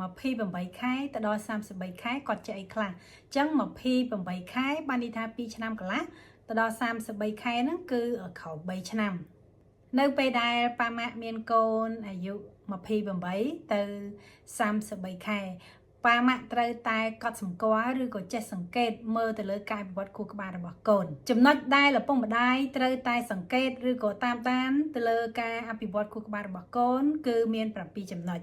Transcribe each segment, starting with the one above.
mà phi bằng bảy khai ta đo sam sự bảy khai còn chạy khla chẳng mà phi bằng bảy khai ban đi tha pi năm cả lá ta đo sam sự bảy khai nó cứ ở khẩu bảy năm nơi pe đai pa mạ miền cônอายุmà phi bằng bảy từ sam sự bảy khai pa mạ trời tai cọt sầm quá rồi có chếtสังเกต mơ từ lời cài vật khu các bạn bảo cồn chấm nói đai là phong đai trời taiสังเกต rồi có tam tan từ lời cài áp vật khu các bạn bảo cồn cứ miềnประปีchấm nói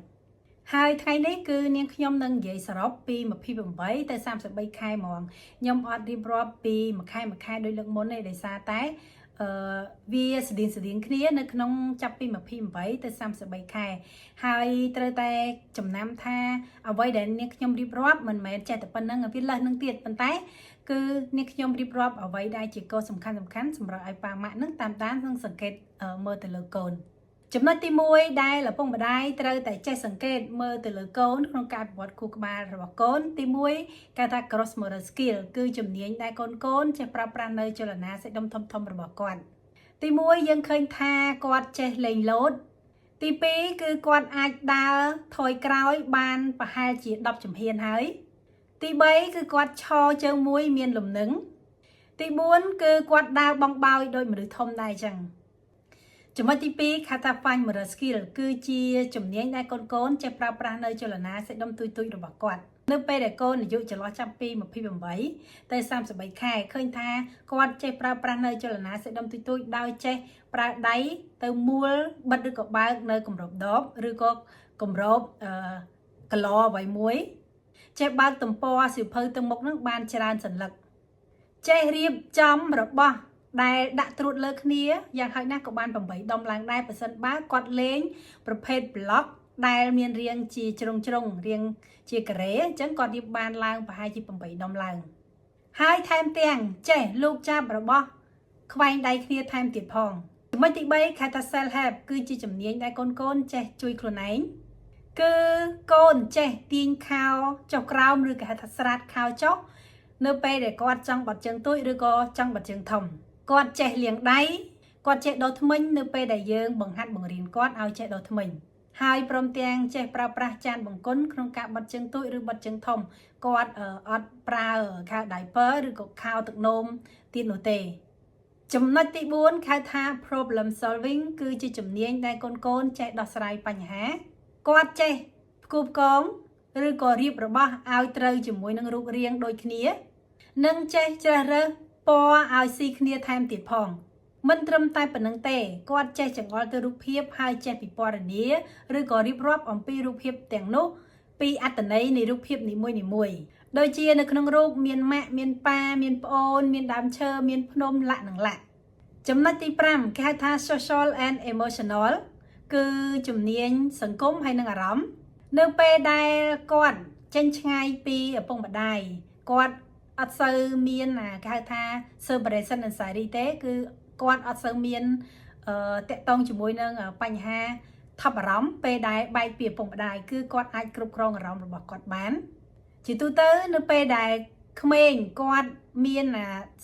haiថ្ងៃនេះគឺនាងខ្ញុំនឹងនិយាយសរុបពី28ទៅ33ខែហ្មងខ្ញុំអត់រៀបរាប់ពីមួយខែដោយលើកមុនទេដោយសារតែវាស្តៀងគ្នានៅក្នុងចាប់ពី28ទៅ33ខែហើយត្រូវតែចំណាំថាអ្វីដែលនាងខ្ញុំរៀបរាប់មិនមែនចេះតែប៉ុណ្្នឹងវាលើសនឹងទៀតប៉ុន្តែគឺនាងខ្ញុំរៀបរាប់អ្វីដែលជាកូនសំខាន់សម្រាប់ឲ្យប៉ាម៉ាក់នឹងតាមដាននិងសង្កេតមើលទៅលើកូនចំណុចទី1ដែលឪពុកម្ដាយត្រូវតែចេះសង្កេតមើលទៅលើកូនក្នុងការប្រវត្តិខួរក្បាលរបស់កូនទី1គេថា gross motor skill គឺជំនាញដែលកូនចេះប្រើប្រាស់នៅចលនាសាច់ដុំធំរបស់គាត់ទី1យើងឃើញថាគាត់ចេះលេងលោតទី2គឺគាត់អាចដើរថយក្រោយបានប្រហែលជា10ជំហានហើយទី3គឺគាត់ឈរជើងមួយមានលំនឹងទី4គឺគាត់ដើរបង់បោយដោយមនុស្សធំដែរអញ្ចឹងចំណុចទី2 Kata Fine Motor Skill គឺជាជំនាញដែលកូនចេះប្រើប្រាស់នៅចលនាសាច់ដុំទូចៗរបស់គាត់នៅពេលដែលកូនអាយុចន្លោះចាប់ពី28ទៅ33ខែឃើញថាគាត់ចេះប្រើប្រាស់នៅចលនាសាច់ដុំទូចៗដោយចេះប្រើដៃទៅមួលបិទឬក៏បើកនៅគម្របដបឬក៏គម្របកឡអ្វីមួយចេះបើកទំព័រសៀវភៅទៅមុខនឹងបានច្រើនសន្លឹកចេះរៀបចំរបស់ដែលដាក់ត្រួតលើគ្នាយ៉ាងហោចណាស់ក៏បាន8ដុំឡើងដែរប្រសិនបើគាត់លេងប្រភេទ block ដែលមានរាងជាជ្រុងរាងជាការ៉េអញ្ចឹងគាត់រៀបបានឡើងប្រហែលជា8ដុំឡើងហើយថែមទាំងចេះលោកចាប់របស់ខ្វែងដៃគ្នាថែមទៀតផងចំណុចទី3 Kata Self Help គឺជាជំនាញដែលកូនចេះជួយខ្លួនឯងគឺកូនចេះទាញខោចុះក្រោមឬគេហៅថាស្រាតខោចុះនៅពេលដែលគាត់ចង់បត់ជើងទូចឬក៏ចង់បត់ជើងធំគាត់ចេះលាងដៃគាត់ចេះដោះធ្មេញនៅពេលដែលយើងបង្ហាត់បង្រៀនគាត់ឲ្យចេះដោះធ្មេញហើយព្រមទាំងចេះប្រើប្រាស់ចានបង្គន់ក្នុងការបត់ជើងទូចឬបត់ជើងធំគាត់អត់ប្រើខោ diaper ឬក៏ខោទឹកនោមទៀតនោះទេចំណុចទី4ហៅថា problem solving គឺជាជំនាញដែលកូនចេះដោះស្រាយបញ្ហាគាត់ចេះផ្គូផ្គងឬក៏រៀបរបស់ឲ្យត្រូវជាមួយនឹងរូបរាងដូចគ្នានិងចេះជ្រើសរើសពណ៌ឲ្យស៊ីគ្នាថែមទៀតផងមិនត្រឹមតែប៉ុណ្្នឹងទេគាត់ចេះចង្អុលទៅរូបភាពហើយចេះពិពណ៌នាឬក៏រៀបរាប់អំពីរូបភាពទាំងនោះពីអត្ថន័យនៃរូបភាពនីមួយៗដូចជានៅក្នុងរូបមានម៉ាក់មានប៉ាមានប្អូនមានដើមឈើមានភ្នំលាក់និងលាក់ចំណុចទី5គេហៅថា social and emotional គឺជំនាញសង្គមហើយនិងអារម្មណ៍នៅពេលដែលគាត់ចេញឆ្ងាយពីឪពុកម្ដាយគាត់អត់សូវមានគេហៅថា separation anxiety ទេគឺគាត់អត់សូវមានតាក់ទងជាមួយនឹងបញ្ហាថប់អារម្មណ៍ពេលដែលបែកពីឪពុកម្ដាយគឺគាត់អាចគ្រប់គ្រងអារម្មណ៍របស់គាត់បានជាទូទៅនៅពេលដែលក្មេងគាត់មាន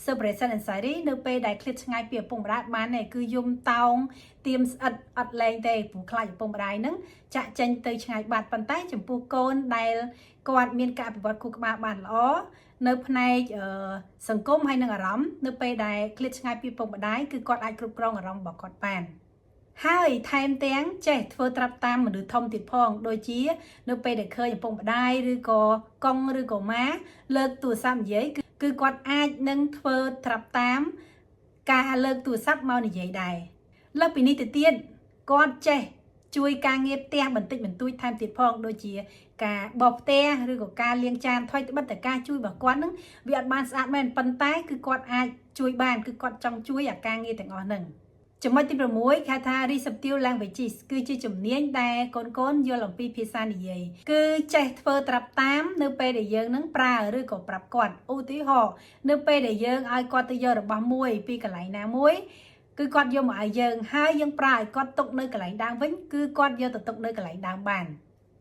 separation anxiety នៅពេលដែលឃ្លាតឆ្ងាយពីឪពុកម្ដាយបានទេគឺយំតោងទៀមស្អិតអត់លែងទេព្រោះខ្លាចឪពុកម្ដាយហ្នឹងចាក់ចេញទៅឆ្ងាយបាត់ប៉ុន្តែចំពោះកូនដែលគាត់មានការអភិវឌ្ឍខួរក្បាលបានល្អនៅផ្នែកសង្គមហើយនិងអារម្មណ៍នៅពេលដែលឃ្លាតឆ្ងាយពីឪពុកម្ដាយគឺគាត់អាចគ្រប់គ្រងអារម្មណ៍របស់គាត់បានហើយថែមទាំងចេះធ្វើត្រាប់តាមមនុស្សធំទៀតផងដូចជានៅពេលដែលឃើញឪពុកម្ដាយឬក៏កុងឬក៏ម៉ាលើកទូរស័ព្ទនិយាយគឺគាត់អាចនឹងធ្វើត្រាប់តាមការលើកទូរស័ព្ទមកនិយាយដែរលើសពីនេះទៅទៀតគាត់ចេះជួយការងារផ្ទះបន្តិចបន្តួចថែមទៀតផងដូចជាការបោសផ្ទះឬក៏ការលាងចានថ្មីត្បិតតែការជួយរបស់គាត់នឹងវាអត់បានស្អាតមែនប៉ុន្តែគឺគាត់អាចជួយបានគឺគាត់ចង់ជួយអាការងារទាំងអស់ហ្នឹងចំណុចទី6គេថា receptive languages គឺជាជំនាញដែលកូនយល់អំពីភាសានិយាយគឺចេះធ្វើត្រាប់តាមនៅពេលដែលយើងនឹងប្រើឬក៏ប្រាប់គាត់ឧទាហរណ៍នៅពេលដែលយើងឲ្យគាត់ទៅយករបស់មួយពីកន្លែងណាមួយគឺគាត់យកមកឲ្យយើងហើយយើងប្រើឲ្យគាត់ទុកនៅកន្លែងដើមវិញគឺគាត់យកទៅទុកនៅកន្លែងដើមបាន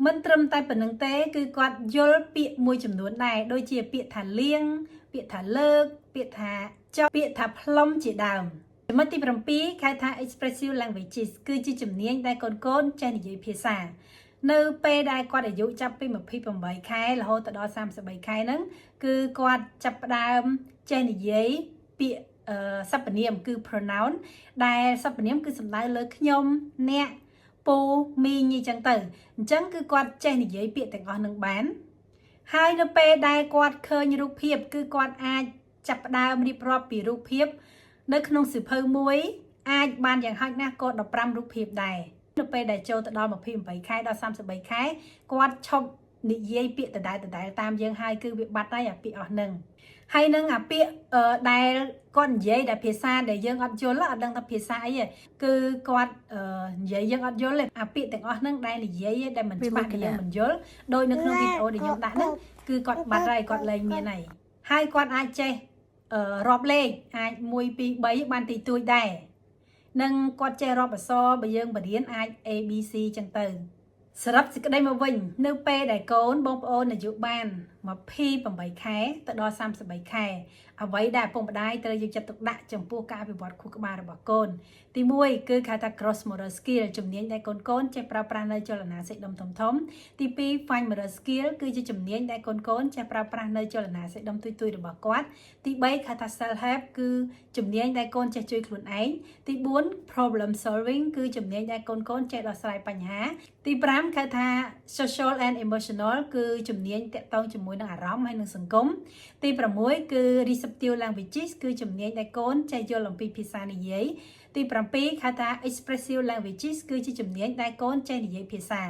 មិនត្រឹមតែប៉ុណ្្នឹងទេគឺគាត់យល់ពាក្យមួយចំនួនដែរដូចជាពាក្យថាលៀងពាក្យថាលើកពាក្យថាចុះពាក្យថាផ្លុំជាដើមចំណុចទី7គេថា expressive languages គឺជាជំនាញដែលកូនចេះនិយាយភាសា នៅពេលដែលគាត់អាយុចាប់ពី28ខែរហូតដល់33ខែហ្នឹងគឺគាត់ចាប់ផ្ដើមចេះនិយាយពាក្យសព្វនាមគឺ pronoun ដែលសព្វនាមគឺសំដៅលើខ្ញុំអ្នកពូមីងអីចឹងទៅអញ្ចឹងគឺគាត់ចេះនិយាយពាក្យទាំងអស់នឹងបានហើយនៅពេលដែលគាត់ឃើញរូបភាពគឺគាត់អាចចាប់ផ្ដើមរៀបរាប់ពីរូបភាពនៅក្នុងសៀវភៅមួយអាចបានយ៉ាងហោចណាស់ក៏15រូបភាពដែរនៅពេលដែលចូលទៅដល់28ខែដល់33ខែគាត់ឈប់និយាយពាក្យដដែលតាមយើងហើយគឺវាបាត់ហើយអាពាក្យអស់ហ្នឹងហើយនឹងអាពាក្យដែលគាត់និយាយដែលភាសាដែលយើងអត់យល់អត់ដឹងថាភាសាអីទេគឺគាត់និយាយយើងអត់យល់ទេអាពាក្យទាំងអស់ហ្នឹងដែលនិយាយដែលមិនច្បាស់ដែលយើងមិនយល់ដោយនៅក្នុងវីដេអូដែលខ្ញុំដាក់ហ្នឹងគឺគាត់បាត់ហើយគាត់លែងមានហើយគាត់អាចចេះរាប់លេខអាច1 2 3បានទីទួចដែរនឹងគាត់ចេះរាប់អក្សរបើយើងបរៀនអាច A B C ចឹងទៅសរុបសេចក្តីមកវិញនៅពេលដែលកូនបងប្អូនអាយុបាន28ខែទៅដល់33ខែអ្វីដែលឪពុកម្ដាយត្រូវយកចិត្តទុកដាក់ចំពោះការអភិវឌ្ឍខួរក្បាលរបស់កូនទី1គឺគេថា gross motor skill ជំនាញដែលកូនចេះប្រើប្រាស់នៅចលនាសាច់ដុំធំទី2 fine motor skill គឺជាជំនាញដែលកូនចេះប្រើប្រាស់នៅចលនាសាច់ដុំទុយរបស់គាត់ទី3គេថា self help គឺជំនាញដែលកូនចេះជួយខ្លួនឯងទី4 problem solving គឺជំនាញដែលកូនចេះដោះស្រាយបញ្ហាទី5គេថា social and emotional គឺជំនាញតាក់ទងជាមួយនឹងអារម្មណ៍ហើយនឹងសង្គមទី6គឺ receptive languages គឺជំនាញដែលកូនចេះយល់អំពីភាសានិយាយទី7គេថា expressive languages គឺជាជំនាញដែលកូនចេះនិយាយភាសា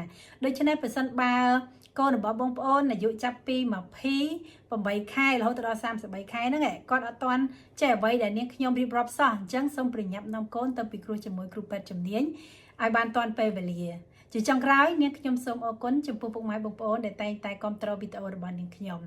ដូច្នេះប្រសិនបើកូនរបស់បងប្អូនអាយុចាប់ពី28ខែរហូតដល់33ខែហ្នឹងគាត់អត់ទាន់ចេះអ្វីដែលនាងខ្ញុំរៀបរាប់សោះអញ្ចឹងសូមប្រញាប់នាំកូនទៅពិគ្រោះជាមួយគ្រូពេទ្យជំនាញឲ្យបានទាន់ពេលវេលាជាចុងក្រោយនាងខ្ញុំសូមអរគុណចំពោះពុកម៉ែបងប្អូនដែលតែងតែគាំទ្រវីដេអូរបស់នាងខ្ញុំ